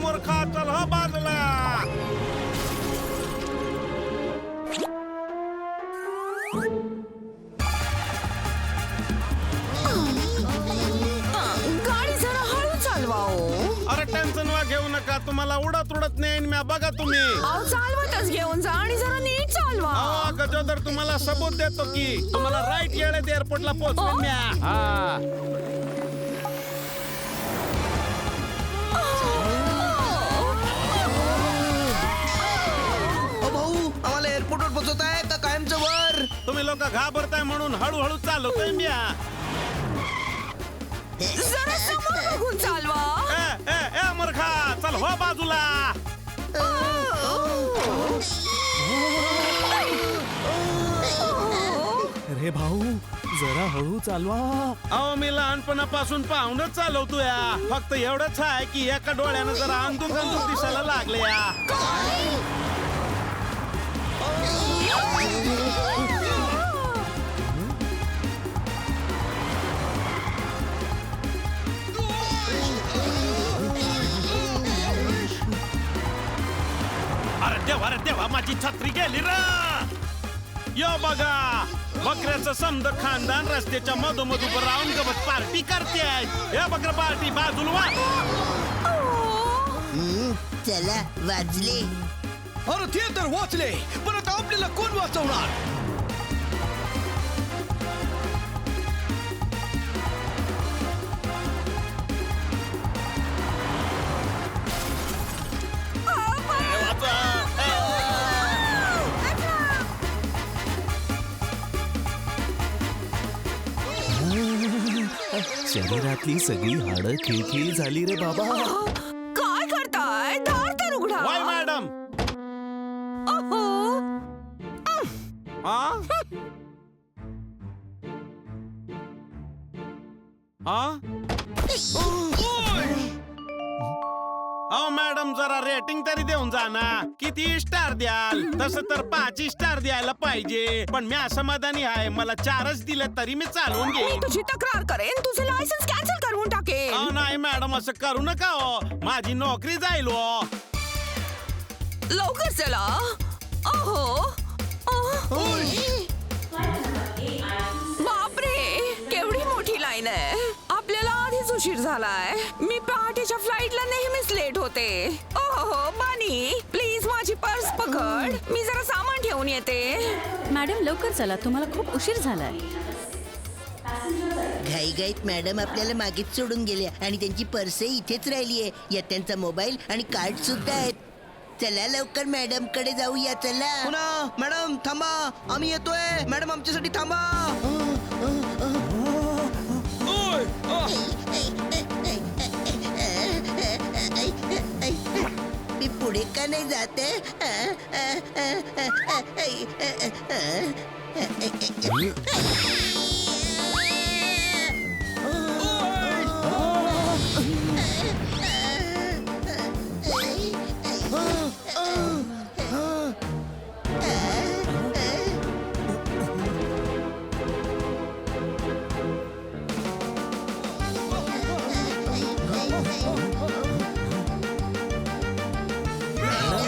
मूर्खा चल हो बाजूला. गाडी जरा हळू चालवा हो. अरे टेन्शन वा घेऊ नका, तुम्हाला उडत उडत नेईन म्या, बघा तुम्ही. अहो चालवतच घेऊन जा आणि जरा नीट चालवा. अहो गजोदर, तुम्हाला सबूत देतो की तुम्हाला राईट येळेत एअरपोर्टला पोहोचवेन म्या. हा भाऊ, आम्हाला एअरपोर्टवर पोहोचवत आहे का कायमचं वर? तुम्ही लोक घाबरताय म्हणून हळूहळू चालवतोय म्या. जरा समोर बघून चालवा. ए ए ए मूर्खा चल हो बाजूला. अरे भाऊ जरा हळू चालवा. अहो मी लहानपणापासून पाहूनच चालवतो या. फक्त एवढंच आहे की एका डोळ्यानं जरा अंधुक अंधुक दिसायला लागले या. अरे देवा माझी छत्री गेली र. यो बघा, बकऱ्याचं समद खानदान रस्त्याच्या मधोमध उभं राहून गवत पार्टी करते. हे बकर पार्टी बाजूला वा. चला वाजले. अरे ते तर वाचले, पण आता आपल्याला कोण वाचवणार? शरीरातली सगळी हाडं खिळखिळी झाली रे बाबा. काय करताय? दार तर उघडा. Y madam. अहो. हा हा अहो मॅडम, जरा रेटिंग तरी देऊन जा ना. किती स्टार द्याल? तसं तर 5 स्टार द्यायला पाहिजे, पण मी असमाधानी आहे. मला 4च दिले तरी मी चालवून मी घेईन. तुझी तक्रार करेन. तुझे लायसन्स कॅन्सल करून टाकेन. अहो नाही मॅडम, असं करू नका हो. माझी नोकरी जाईल हो. लवकर चला. अहो. बापरे, केवढी मोठी लाईन आहे. आपल्याला आधीच उशीर झालाय. मी पहाटेच्या फ्लाईटला नेहमीच लेट होते. ओहो बानी, प्लीज माझी पर्स पकड. मी जरा सामान ठेवून येते. मॅडम लवकर चला, तुम्हाला खूप उशीर झालाय. घाईघाईत मॅडम आपल्याला मागेच सोडून गेल्या आणि त्यांची पर्सही इथेच राहिली आहे. यात त्यांचा मोबाईल आणि कार्ड सुद्धा आहेत. चला लवकर मॅडम कडे जाऊया. चला. पुन्हा मॅडम थांबा, आम्ही येतोय. मॅडम आमच्यासाठी थांबा. मी पुढे का नाही जाते?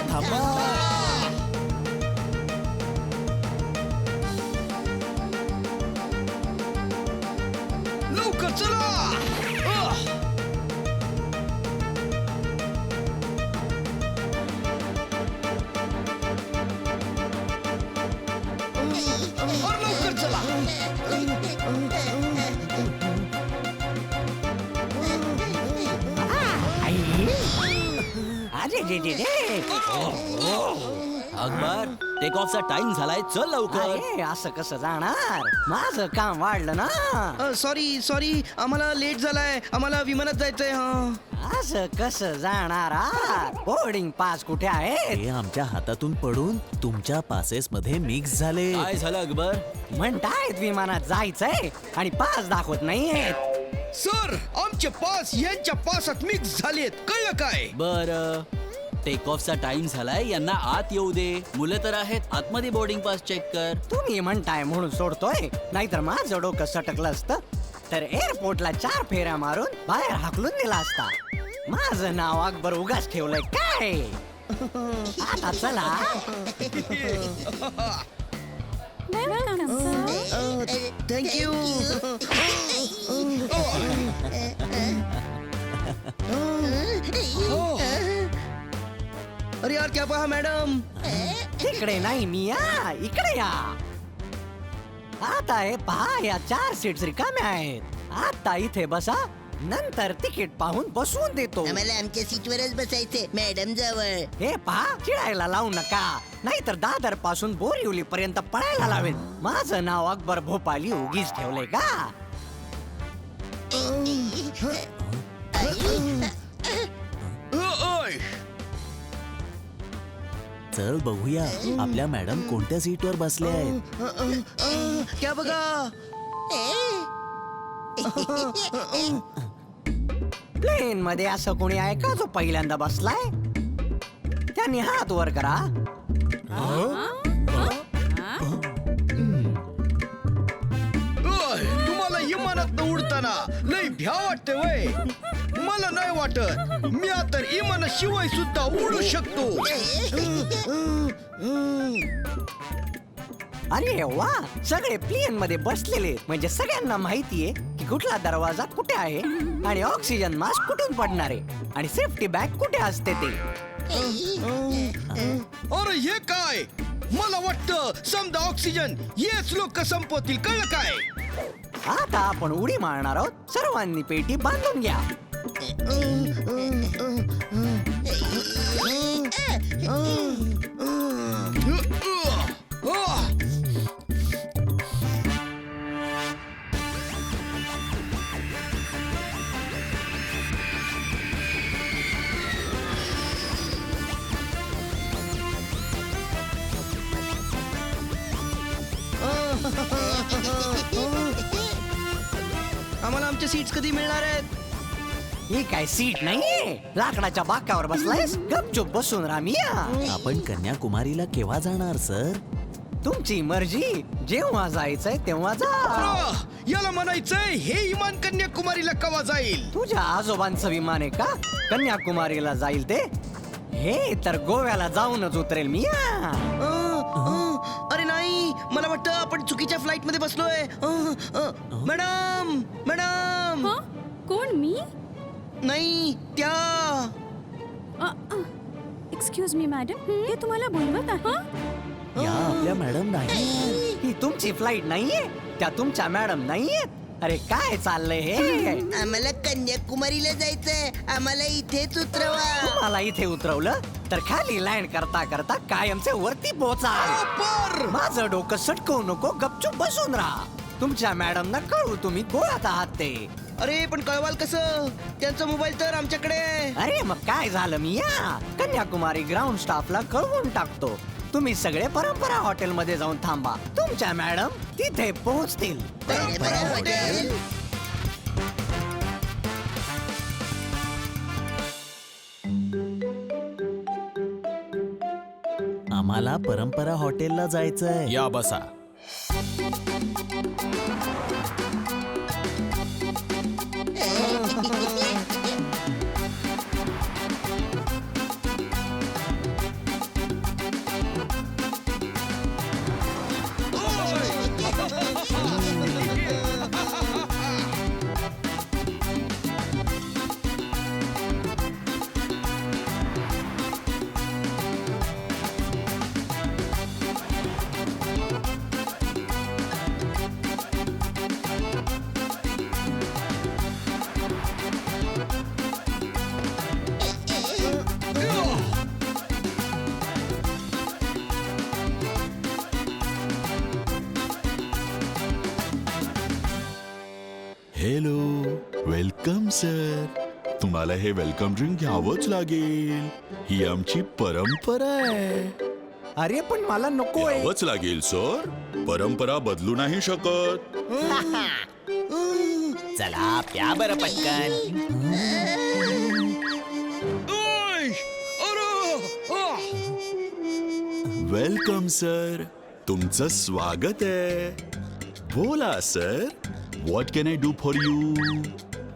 थांबा. लवकर चला. लवकर चला. अरे रे रे रे. अकबर, टेक ऑफचा टाइम झालाय, चल लवकर. अरे असं कसं जाणार? माझं काम वाढलं ना. सॉरी, आम्हाला लेट झालाय. आम्हाला विमानात जायचंय. हा, असं कसं जाणार? बोर्डिंग पास कुठे आहे? हे आमच्या हातातून पडून तुमच्या पासेस मध्ये मिक्स झाले. काय झालं अकबर? म्हणतायत विमानात जायचंय आणि पास दाखवत नाहीयेत. सर आमचे पास यांच्या पासात मिक्स झालेत. कळलं काय? बर, टेक ऑफचा टाइम झालाय, यांना आत येऊ दे. मुलं तर आहेत, आतमध्ये बोर्डिंग पास चेक कर. तुम्ही म्हणताय म्हणून सोडतोय, नाहीतर माझं डोकं सटकलं असतं तर एअरपोर्टला 4 फेऱ्या मारून बाहेर हाकलून दिला असता. माझं नाव अकबर उगाच ठेवलंय काय? आता चला. थँक्यू. अरे यार क्या पहा मॅडम. तिकडे नाही मी या, इकडे या. आता हे पहा, या 4 सीट्स रिकाम्या आहेत. आता इथे बसा, नंतर तिकीट पाहून बसवून देतो. आम्हाला आमच्या सीटवरच बसायचे मॅडम जवळ. हे पहा, चिडायला लावू नका, नाहीतर दादर पासून बोरिवली पर्यंत पळायला लावेल. माझं नाव अकबर भोपाली उगीच ठेवलंय का? ओय. चल बघूया आपल्या मॅडम कोणत्या सीटवर बसल्या आहेत. क्या बघा. प्लेन मध्ये असं कोणी आहे का जो पहिल्यांदा बसलाय? त्यांनी हात वर करा. ओय, तुम्हाला इमानात उडताना लय भ्या वाटते वय. मला नाही वाटत. मी आता इमानाशिवाय सुद्धा उडू शकतो. अरे वा, सगळे प्लेन मध्ये बसलेले, म्हणजे सगळ्यांना माहितीये की कुठला दरवाजा कुठे आहे आणि ऑक्सिजन मास्क कुठून पडणार आहे आणि सेफ्टी बॅग कुठे असते ते. अरे हे काय. मला वाटतं समजा ऑक्सिजन हेच लोक संपवतील. कळलं काय. आता आपण उडी मारणार आहोत. सर्वांनी पेटी बांधून घ्या. आम्हाला आमच्या सीट्स कधी मिळणार आहेत. ही काय सीट नाहीये, लाकडाच्या बाकावर बसलायस. गपचूप बसून रामिया. आपण कन्याकुमारीला केव्हा जाणार सर? तुमची मर्जी, जेव्हा जायचंय तेव्हा जा. याला म्हणायचंय हे विमान कन्याकुमारीला कवा जाईल. तुझ्या आजोबांचं विमान आहे का कन्याकुमारीला जाईल ते? हे तर गोव्याला जाऊनच उतरेल मिया. अरे नाही, मला वाटतं आपण चुकीच्या फ्लाईट मध्ये बसलोय. Madam madam. कोण मी? नाही त्या. एक्सक्यूज मी मॅडम, हे तुम्हाला बोलवत आहे. या आपल्या मॅडम नाही. ही तुमची फ्लाईट नाहीये, त्या तुमच्या मॅडम नाहीयेत. अरे काय चाललंय हे? आम्हाला कन्याकुमारीला जायचंय. आम्हाला इथेच उतरवा. मला इथे उतरवलं तर खाली लँड करता करता कायमचे वरती पोहोचा. माझं डोकं सटकवू नको, गपचूप बसून राहा. तुमच्या मॅडमना कळू तुम्ही गोळ्यात आहात ते. अरे पण कळवाल कसं. त्यांचा मोबाईल तर आमच्याकडे आहे. अरे मग काय झालं मी या कन्याकुमारी ग्राउंड स्टाफला कळवून टाकतो. तुम्ही सगळे परंपरा हॉटेल मध्ये जाऊन थांबा. तुमच्या मॅडम तिथे पोहोचतील. परंपरा हॉटेल. आम्हाला परंपरा हॉटेलला जायचंय. या बसा. Hello, welcome sir. तुम्हाला हे वेलकम ड्रिंक घ्यावंच लागेल. ही आमची परंपरा आहे. अरे पण मला नकोय. घ्यावंच लागेल सर. परंपरा बदलू नाही शकत. चला प्या बरं पटकन. Welcome sir. तुमचं स्वागत आहे. बोला sir, what can I do for you?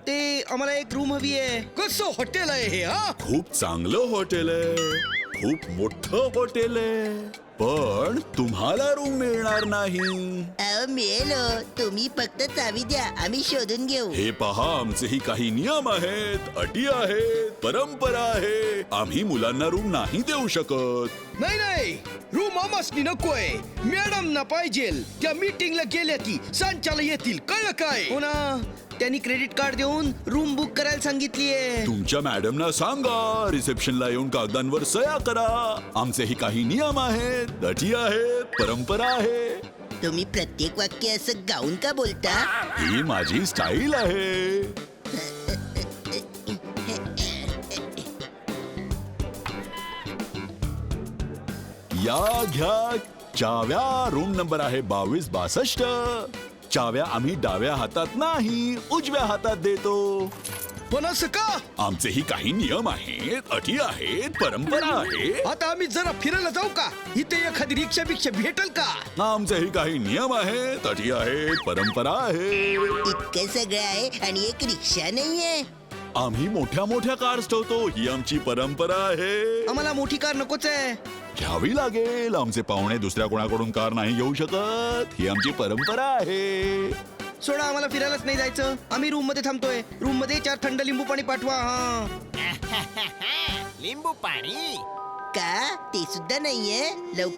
ते आम्हाला एक रूम हवी आहे. कसं हॉटेल आहे हे? हा खूप चांगलं हॉटेल आहे, खूप मोठं हॉटेल आहे, पण तुम्हाला रूम मिळणार नाही. अहो मिळेल हो. तुम्ही फक्त चावी द्या, आम्ही शोधून घेऊ. हे पहा, आमचेही काही नियम आहेत, अटी आहेत, परंपरा आहे. आम्ही मुलांना रूम नाही देऊ शकत. नाही नाही, रूम आमासनी नकोय. मॅडम ना पाहिजे. त्या मीटिंगला गेल्या की सांच्याला येतील, कळलं काय? हो ना, त्यांनी क्रेडिट कार्ड देऊन रूम बुक करायला सांगितलीये. तुमच्या मॅडमना सांगा, रिसेप्शनला येऊन कागदांवर सह्या करा. आमचेही काही नियम आहेत, अटी आहेत, परंपरा आहे. तुम्ही प्रत्येक वाक्य असं गाऊन का बोलता? ही माझी स्टाईल आहे. या घ्या चाव्या. रूम नंबर आहे 2262. चाव्या आम्ही डाव्या हातात नाही, उजव्या हातात देतो. पण असं का? आमचेही काही नियम आहेत, अटी आहेत, परंपरा आहे. आता आम्ही जरा फिरायला जाऊ का? इथे एखादी रिक्षा बिक्षा भेटल का? आमचेही काही नियम आहेत, अटी आहेत, परंपरा आहे. इतकं सगळं आहे आणि एक रिक्षा नाहीये. आम्ही मोठ्या मोठ्या कार्स ठेवतो, ही आमची परंपरा आहे. आम्हाला मोठी कार नकोच आहे. घ्यावी लागेल. आमचे पाहुणे दुसऱ्या कोणाकडून कार नाही घेऊ शकत, ही आमची परंपरा आहे. सोडा, आम्हाला फिरायलाच नाही जायचं. आम्ही रूम मध्ये थांबतोय. रूम मध्ये 4 थंड लिंबू पाणी पाठवा. हा लिंबू पाणी का? ते सुद्धा नाहीये. लवकर